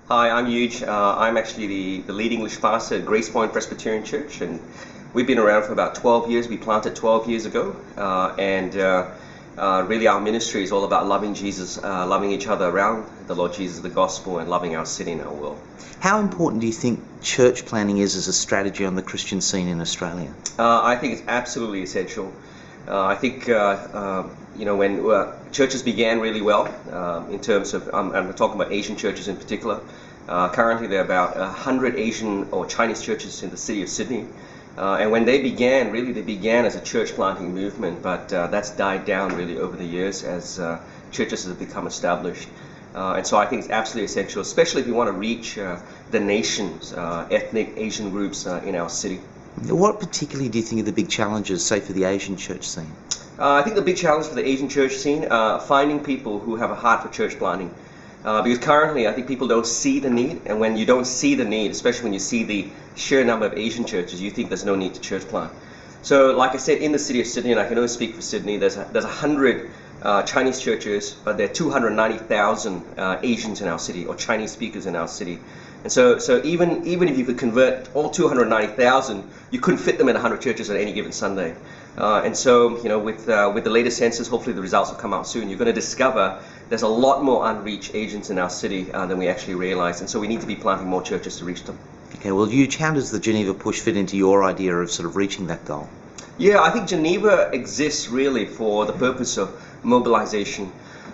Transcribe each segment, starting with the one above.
Hi, I'm Huge. I'm actually the lead English pastor at Grace Point Presbyterian Church, and we've been around for about 12 years. We planted 12 years ago, and really our ministry is all about loving Jesus, loving each other around the Lord Jesus, the gospel, and loving our city and our world. How important do you think church planting is as a strategy on the Christian scene in Australia? I think it's absolutely essential. I think when churches began really well in terms of, I'm talking about Asian churches in particular. Currently there are about 100 Asian or Chinese churches in the city of Sydney. And when they began, really they began as a church planting movement, but that's died down really over the years as churches have become established. And so I think it's absolutely essential, especially if you want to reach the nation's ethnic Asian groups in our city. What particularly do you think are the big challenges, say, for the Asian church scene? I think the big challenge for the Asian church scene, finding people who have a heart for church planting. Because currently I think people don't see the need, and when you don't see the need, especially when you see the sheer number of Asian churches, you think there's no need to church plant. So like I said, in the city of Sydney, and I can only speak for Sydney, there's 100 Chinese churches, but there are 290,000 Asians in our city, or Chinese speakers in our city. And so even if you could convert all 290,000, you couldn't fit them in 100 churches on any given Sunday. And so, with the latest census, hopefully the results will come out soon, you're going to discover there's a lot more unreached Asians in our city than we actually realize. And so we need to be planting more churches to reach them. Okay, well, Huge, how does the Geneva Push fit into your idea of sort of reaching that goal? Yeah, I think Geneva exists really for the purpose of mobilization.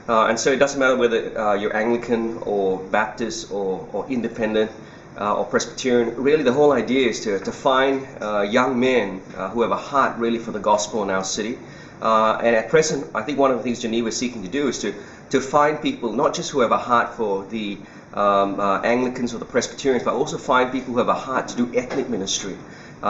And so it doesn't matter whether you're Anglican or Baptist or independent or Presbyterian. Really the whole idea is to find young men who have a heart really for the gospel in our city. And at present, I think one of the things Geneva is seeking to do is to find people, not just who have a heart for the Anglicans or the Presbyterians, but also find people who have a heart to do ethnic ministry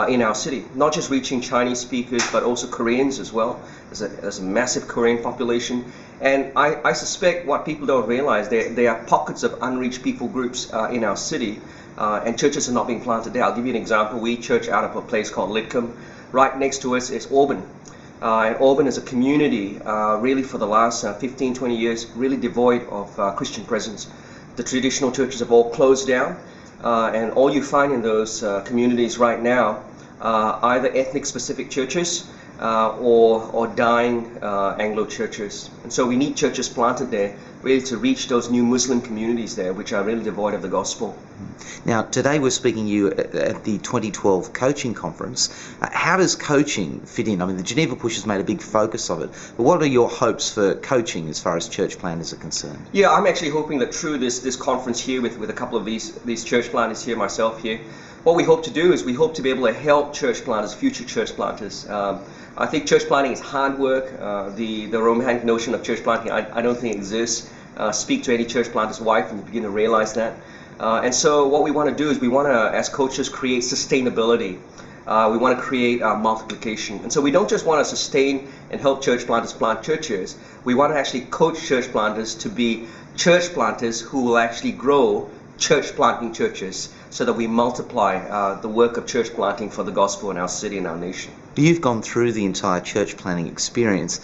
in our city. Not just reaching Chinese speakers, but also Koreans as well. There's a massive Korean population. And I suspect what people don't realize, there are pockets of unreached people groups in our city, and churches are not being planted there. I'll give you an example. We church out of a place called Lidcombe. Right next to us is Auburn. And Auburn is a community really for the last 15, 20 years, really devoid of Christian presence. The traditional churches have all closed down, and all you find in those communities right now are either ethnic specific churches or dying Anglo churches. And so we need churches planted there really to reach those new Muslim communities there, which are really devoid of the gospel. Now, today we're speaking to you at the 2012 Coaching Conference. How does coaching fit in? I mean, the Geneva Push has made a big focus of it, but what are your hopes for coaching as far as church planters are concerned? Yeah, I'm actually hoping that through this conference here with a couple of these church planters here, myself here, what we hope to do is we hope to be able to help church planters, future church planters. I think church planting is hard work. The romantic notion of church planting I don't think exists. Speak to any church planter's wife and you begin to realize that. And so what we want to do is we want to, as coaches, create sustainability. We want to create multiplication. And so we don't just want to sustain and help church planters plant churches. We want to actually coach church planters to be church planters who will actually grow church planting churches so that we multiply the work of church planting for the gospel in our city and our nation. You've gone through the entire church planting experience.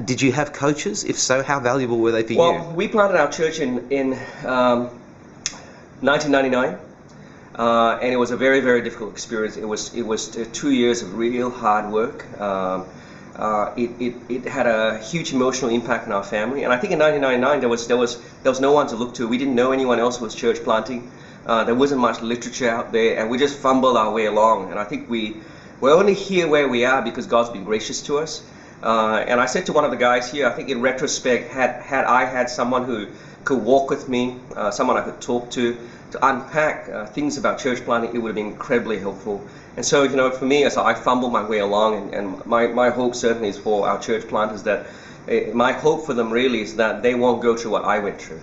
Did you have coaches? If so, how valuable were they for you? Well, we planted our church in 1999, and it was a very, very difficult experience. It was 2 years of real hard work. It had a huge emotional impact on our family, and I think in 1999 there was no one to look to. We didn't know anyone else was church planting. There wasn't much literature out there, and we just fumbled our way along. And I think we're only here where we are because God's been gracious to us. And I said to one of the guys here, I think in retrospect, had I had someone who could walk with me, someone I could talk to unpack things about church planting, it would have been incredibly helpful. And so, for me, as I fumbled my way along, and my hope certainly is for our church planters that my hope for them really is that they won't go through what I went through.